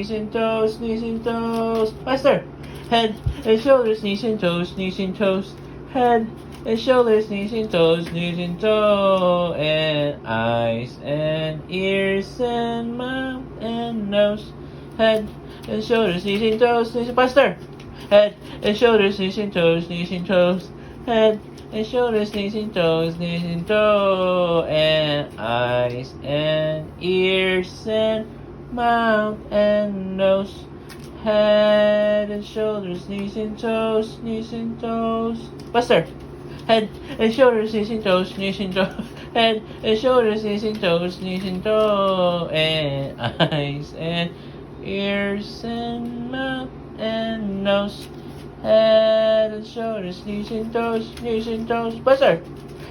knees and toes, knees and toes. Faster. Head and shoulders, knees and toes, knees and toes. Head and shoulders, knees and toes, knees and toes. And eyes and ears and mouth and nose. Head and shoulders, knees and toes, knees and faster. Head and shoulders, knees and toes, knees and toes. Head and shoulders, knees and toes, and eyes and ears and mouth and nose. Head and shoulders, knees and toes, knees and toes. Faster. Head and shoulders, knees and toes, knees and toes. Head and shoulders, knees and toes, knees and toes, and eyes and ears and mouth and nose. Head and shoulders, knees and toes, knees and toes. Faster.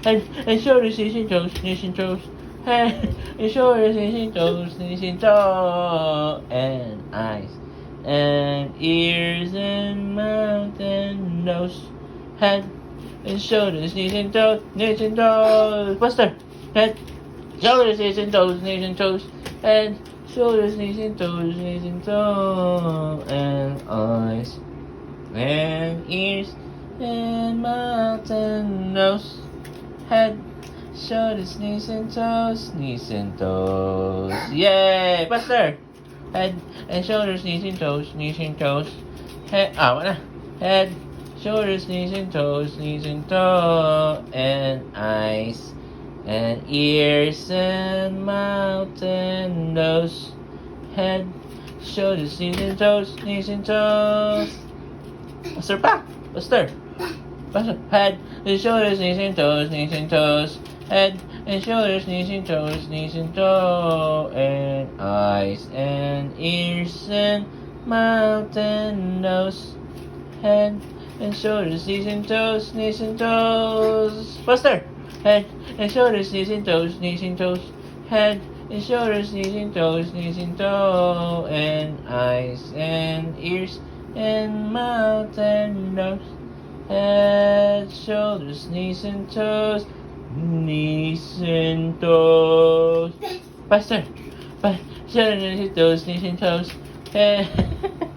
Head and shoulders, knees and toes, knees and toes. Head and shoulders, knees and toes, knees and toes, and eyes and ears and mouth and nose. Head and shoulders, knees and toes, knees and toes. Faster. Head, shoulders, knees and toes, knees and toes. Head, shoulders, knees and toes, knees and toes, and eyes and ears and mouth and nose. Head, shoulders, knees and toes, knees and toes. Yay! Faster! Head and shoulders, knees and toes, knees and toes. Head, wala. Head, shoulders, knees and toes, and eyes and ears and mouth and nose. Head, shoulders, knees and toes, knees and toes. Faster pa! Faster! Faster! Head and shoulders, knees and toes, knees and toes. Head and shoulders, knees and toes, knees and toes. And eyes and ears and mouth and nose. Head and shoulders, knees and toes, knees and toes. Faster! Head and shoulders, knees and toes, knees and toes. Head and shoulders, knees and toes, and eyes and ears and mouth and nose. Head, shoulders, knees and toes, knees and toes. Faster. Shoulders, knees and toes, knees and toes. Head.